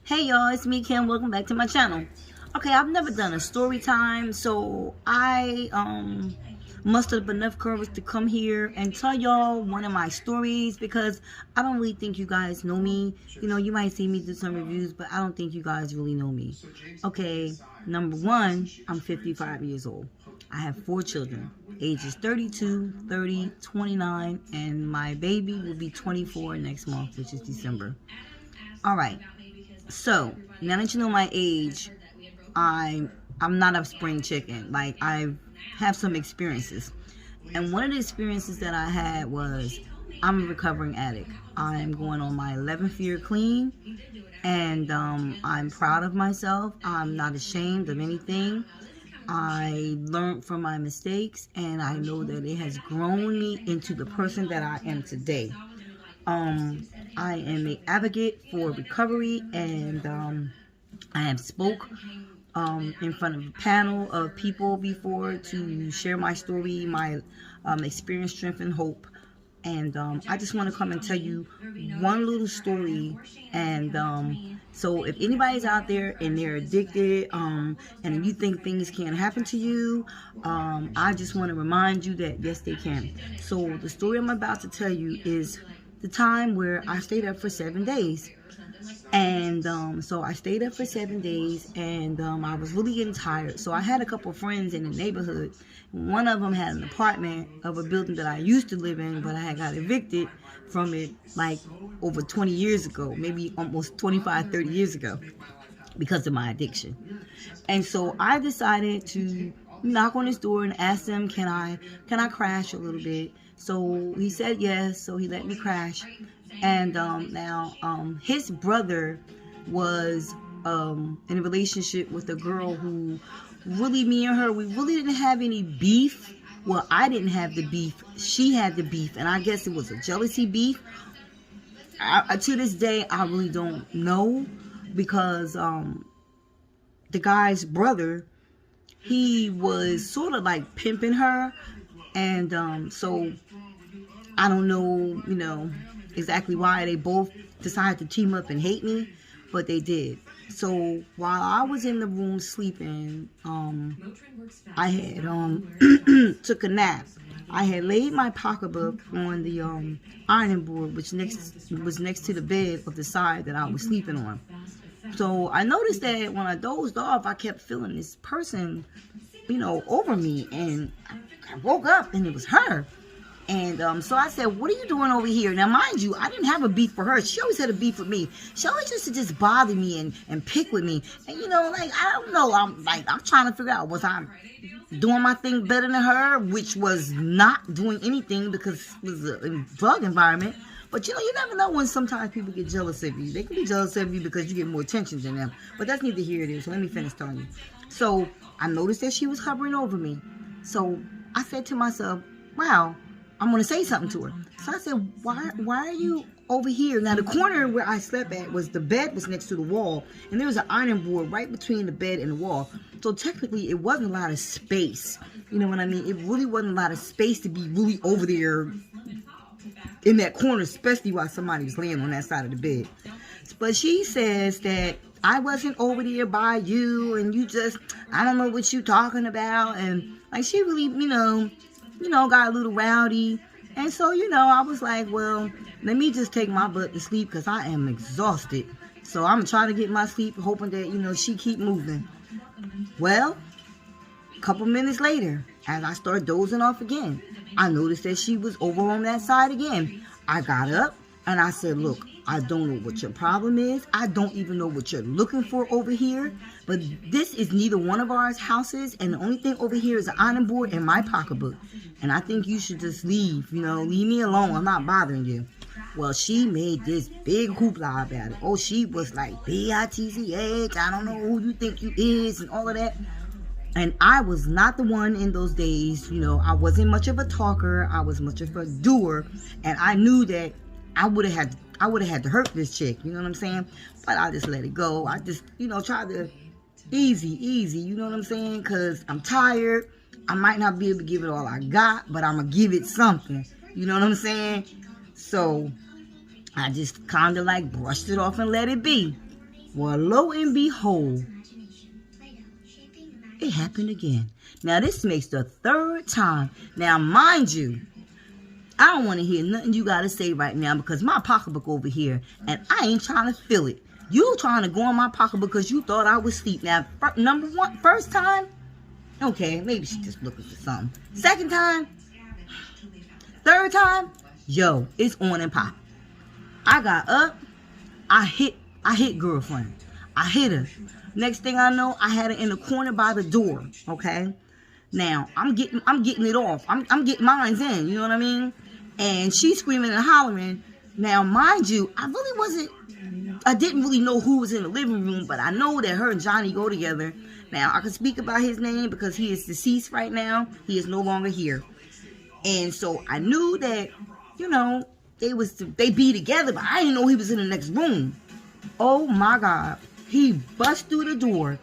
Hey y'all, it's me Kim. Welcome back to my channel. Okay, I've never done a story time, so I mustered up enough courage to come here and tell y'all one of my stories because I don't really think you guys know me. You know, you might see me do some reviews, but I don't think you guys really know me. Okay, number one, I'm 55 years old. I have 4 children, ages 32, 30, 29, and my baby will be 24 next month, which is December. All right. So, now that you know my age, I'm not a spring chicken. Like, I have some experiences. And one of the experiences that I had was, I'm a recovering addict. I'm going on my 11th year clean. And I'm proud of myself. I'm not ashamed of anything. I learned from my mistakes. And I know that it has grown me into the person that I am today. I am an advocate for recovery, and I have spoke in front of a panel of people before to share my story, my experience, strength, and hope. And I just want to come and tell you one little story. And so if anybody's out there and they're addicted, and you think things can't happen to you, I just want to remind you that yes, they can. So the story I'm about to tell you is the time where I stayed up for 7 days. And so I stayed up for 7 days, and I was really getting tired. So I had a couple friends in the neighborhood. One of them had an apartment of a building that I used to live in, but I had got evicted from it like over 20 years ago, maybe almost 25, 30 years ago, because of my addiction. And so I decided to knock on his door and ask him, can I crash a little bit? So he said yes, so he let me crash. And now his brother was in a relationship with a girl who really, me and her, we really didn't have any beef. Well, I didn't have the beef. She had the beef, and I guess it was a jealousy beef. To this day, I really don't know, because the guy's brother, he was sort of like pimping her. And so I don't know, exactly why they both decided to team up and hate me, but they did. So while I was in the room sleeping, I had took a nap. I had laid my pocketbook on the ironing board, which was next to the bed of the side that I was sleeping on. So I noticed that when I dozed off, I kept feeling this person, over me, and I woke up and it was her. And so I said, what are you doing over here? Now, mind you, I didn't have a beef for her. She always had a beef with me. She always used to just bother me and pick with me. And, I don't know. I'm trying to figure out, was I doing my thing better than her, which was not doing anything because it was a drug environment. But, you never know when sometimes people get jealous of you. They can be jealous of you because you get more attention than them. But that's neither here nor there. So let me finish telling you. So I noticed that she was hovering over me. So I said to myself, wow, I'm going to say something to her. So I said, why are you over here? Now, the corner where I slept at the bed was next to the wall. And there was an ironing board right between the bed and the wall. So technically, it wasn't a lot of space. You know what I mean? It really wasn't a lot of space to be really over there in that corner, especially while somebody was laying on that side of the bed. But she says that I wasn't over there by you, and you just, I don't know what you talking about. And like, she really, got a little rowdy. And so, I was like, well, let me just take my butt to sleep because I am exhausted. So I'm trying to get my sleep, hoping that, she keep moving. Well, a couple minutes later, as I started dozing off again, I noticed that she was over on that side again. I got up and I said, look, I don't know what your problem is. I don't even know what you're looking for over here. But this is neither one of our houses. And the only thing over here is an ironing board and my pocketbook. And I think you should just leave. Leave me alone. I'm not bothering you. Well, she made this big hoopla about it. Oh, she was like, bitch, I don't know who you think you is and all of that. And I was not the one in those days. I wasn't much of a talker. I was much of a doer. And I knew that I would have had to hurt this chick, you know what I'm saying? But I just let it go. I just, tried to easy, you know what I'm saying? Because I'm tired. I might not be able to give it all I got, but I'm going to give it something. You know what I'm saying? So I just kind of like brushed it off and let it be. Well, lo and behold, it happened again. Now, this makes the third time. Now, mind you, I don't want to hear nothing you got to say right now because my pocketbook over here, and I ain't trying to feel it. You trying to go in my pocketbook because you thought I was asleep. Now, number one, first time, okay, maybe she just looking for something. Second time, third time, yo, it's on and pop. I got up, I hit girlfriend. I hit her. Next thing I know, I had her in the corner by the door. Okay, now I'm getting it off. I'm getting mines in. You know what I mean? And she's screaming and hollering. Now, mind you, I didn't really know who was in the living room, but I know that her and Johnny go together. Now, I can speak about his name because he is deceased right now. He is no longer here. And so I knew that, you know, they be together, but I didn't know he was in the next room. Oh my God. He bust through the door.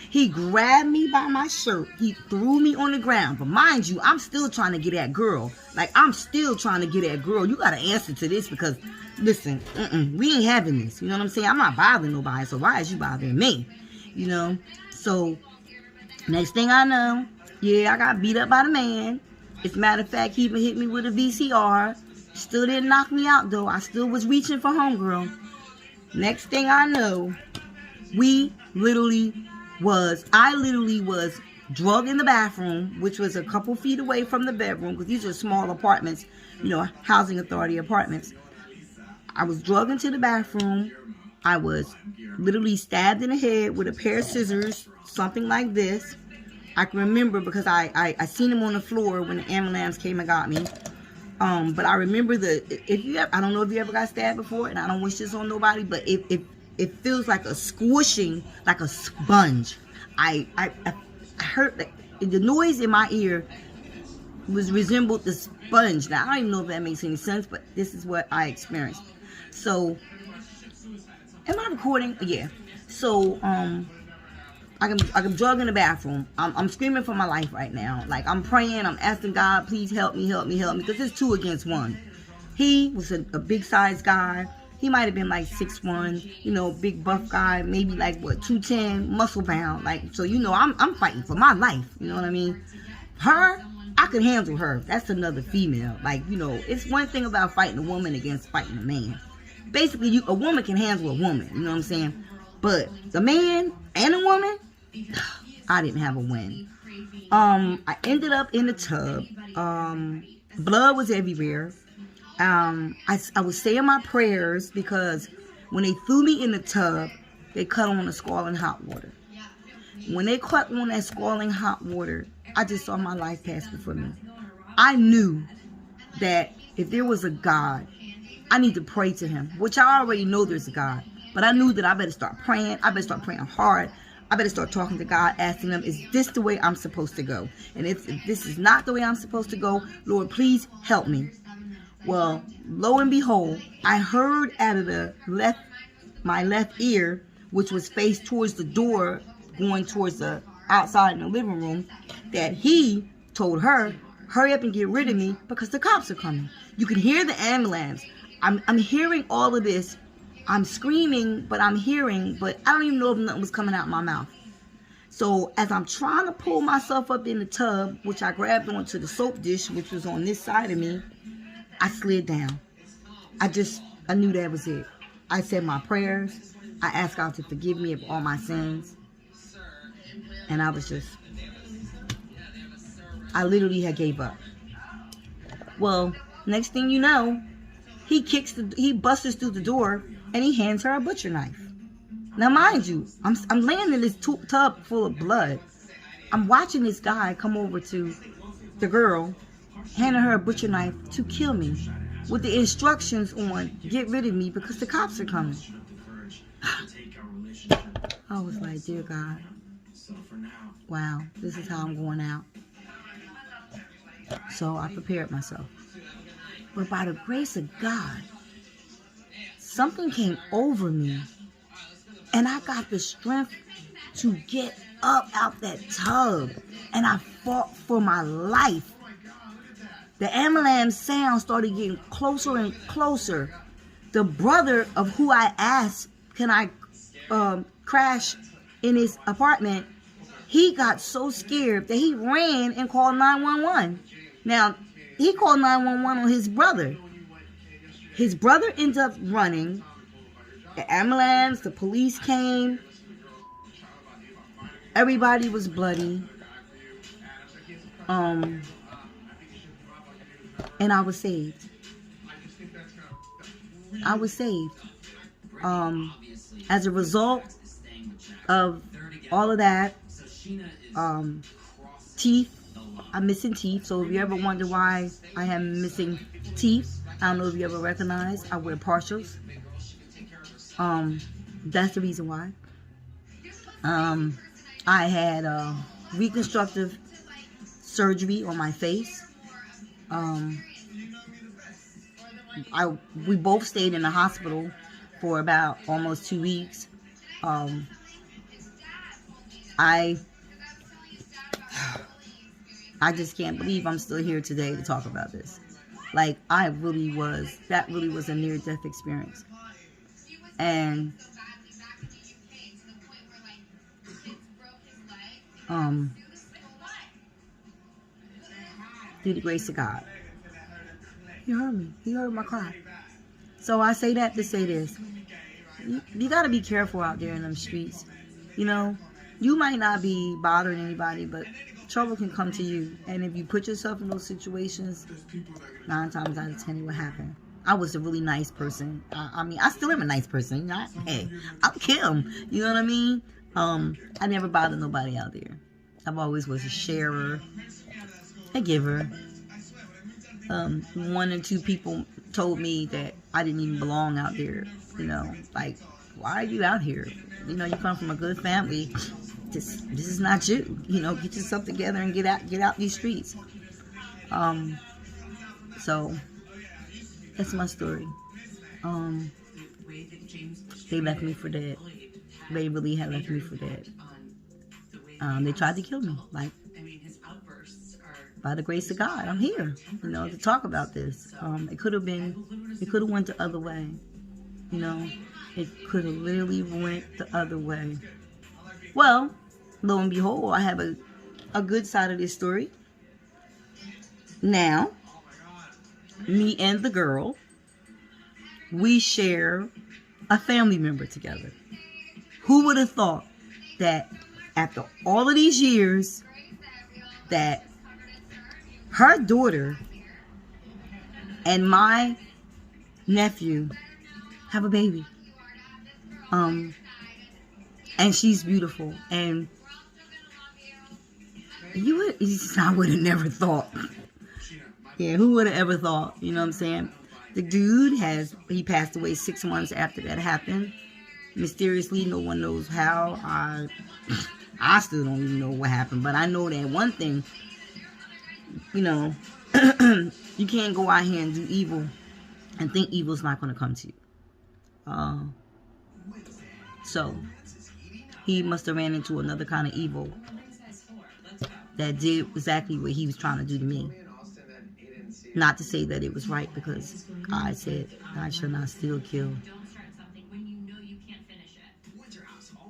He grabbed me by my shirt. He threw me on the ground. But mind you, I'm still trying to get that girl. Like, I'm still trying to get that girl. You got to answer to this because, listen, we ain't having this. You know what I'm saying? I'm not bothering nobody. So why is you bothering me? You know? So, next thing I know, yeah, I got beat up by the man. As a matter of fact, he even hit me with a VCR. Still didn't knock me out, though. I still was reaching for homegirl. Next thing I know, I literally was drugged in the bathroom, which was a couple feet away from the bedroom, because these are small apartments, you know, housing authority apartments. I was drugged into the bathroom. I was literally stabbed in the head with a pair of scissors, something like this. I can remember because I seen him on the floor when the ambulance came and got me. But I remember I don't know if you ever got stabbed before, and I don't wish this on nobody, but it feels like a squishing, like a sponge. I heard that the noise in my ear resembled the sponge. Now, I don't even know if that makes any sense, but this is what I experienced. So, am I recording? Yeah. So, I'm drugged in the bathroom. I'm screaming for my life right now. Like, I'm praying. I'm asking God, please help me. Because it's 2 against 1. He was a big size guy. He might have been like 6'1", you know, big buff guy, maybe like 210, muscle bound. Like, so, you know, I'm fighting for my life. You know what I mean? Her, I could handle her. That's another female. Like, you know, it's one thing about fighting a woman against fighting a man. Basically, a woman can handle a woman. You know what I'm saying? But the man and a woman, I didn't have a win. I ended up in the tub. Blood was everywhere. I was saying my prayers because when they threw me in the tub, they cut on the scalding hot water. When they cut on that scalding hot water, I just saw my life pass before me. I knew that if there was a God, I need to pray to him, which I already know there's a God. But I knew that I better start praying. I better start praying hard. I better start talking to God, asking him, is this the way I'm supposed to go? And if this is not the way I'm supposed to go, Lord, please help me. Well, lo and behold, I heard out of my left ear, which was faced towards the door, going towards the outside in the living room, that he told her, hurry up and get rid of me because the cops are coming. You can hear the ambulance. I'm hearing all of this. I'm screaming, but I'm hearing, but I don't even know if nothing was coming out of my mouth. So as I'm trying to pull myself up in the tub, which I grabbed onto the soap dish, which was on this side of me, I slid down. I knew that was it. I said my prayers. I asked God to forgive me of all my sins. And I literally had gave up. Well, next thing you know, he busts through the door and he hands her a butcher knife. Now, mind you, I'm laying in this tub full of blood. I'm watching this guy come over to the girl, handing her a butcher knife to kill me, with the instructions on get rid of me because the cops are coming. I was like, dear God, wow, this is how I'm going out. So I prepared myself. But by the grace of God, something came over me, and I got the strength to get up out that tub, and I fought for my life. The ambulance sound started getting closer and closer. The brother of who I asked, can I crash in his apartment, he got so scared that he ran and called 911. Now, he called 911 on his brother. His brother ended up running. The ambulance, the police came. Everybody was bloody. And I was saved. I was saved. As a result of all of that, teeth. I'm missing teeth. So if you ever wonder why I am missing teeth, I don't know if you ever recognize, I wear partials. That's the reason why. I had reconstructive surgery on my face. We both stayed in the hospital for about almost 2 weeks. I just can't believe I'm still here today to talk about this. Like, that really was a near-death experience. And through the grace of God, He heard me. He heard my cry. So I say that to say this. You got to be careful out there in them streets. You know, you might not be bothering anybody, but trouble can come to you. And if you put yourself in those situations, 9 times out of 10 it will happen. I was a really nice person. I mean, I still am a nice person. Hey, I'm Kim. You know what I mean? I never bothered nobody out there. I've always was a sharer, a giver. 1 or 2 people told me that I didn't even belong out there. You know, like, why are you out here? You know, you come from a good family. This is not you. You know, get yourself together and get out these streets. So that's my story. They left me for dead. They really had left me for dead. They tried to kill me. Like, by the grace of God, I'm here, you know, to talk about this. It could have went the other way. You know, it could have literally went the other way. Well, lo and behold, I have a good side of this story. Now, me and the girl, we share a family member together. Who would have thought that after all of these years that her daughter and my nephew have a baby. And she's beautiful. And I would have never thought. Yeah, who would have ever thought? You know what I'm saying? The dude he passed away 6 months after that happened. Mysteriously, no one knows how. I still don't even know what happened. But I know that one thing, you know, you can't go out here and do evil and think evil's not going to come to you. So he must have ran into another kind of evil that did exactly what he was trying to do to me. Not to say that it was right, because God said, "I shall not steal, kill,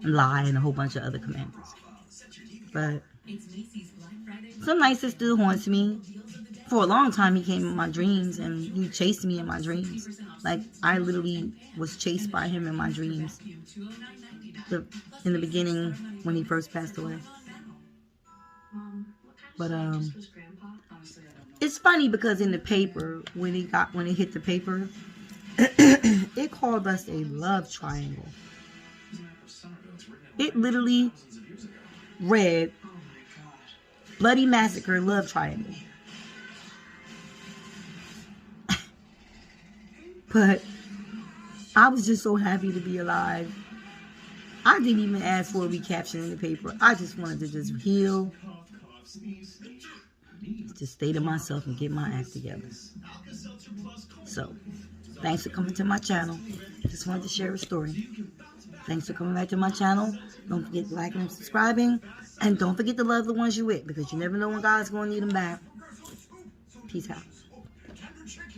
lie," and a whole bunch of other commandments. But some nights it still haunts me. For a long time, he came in my dreams and he chased me in my dreams. Like, I literally was chased by him in my dreams. In the beginning, when he first passed away. But it's funny because in the paper, when it hit the paper, it called us a love triangle. It literally read Bloody Massacre Love Triangle. But I was just so happy to be alive. I didn't even ask for a recaption in the paper. I just wanted to just heal, just stay to myself and get my act together. So, thanks for coming to my channel. Just wanted to share a story. Thanks for coming back to my channel. Don't forget to like and subscribing. And don't forget to love the ones you're with, because you never know when God's going to need them back. Peace out.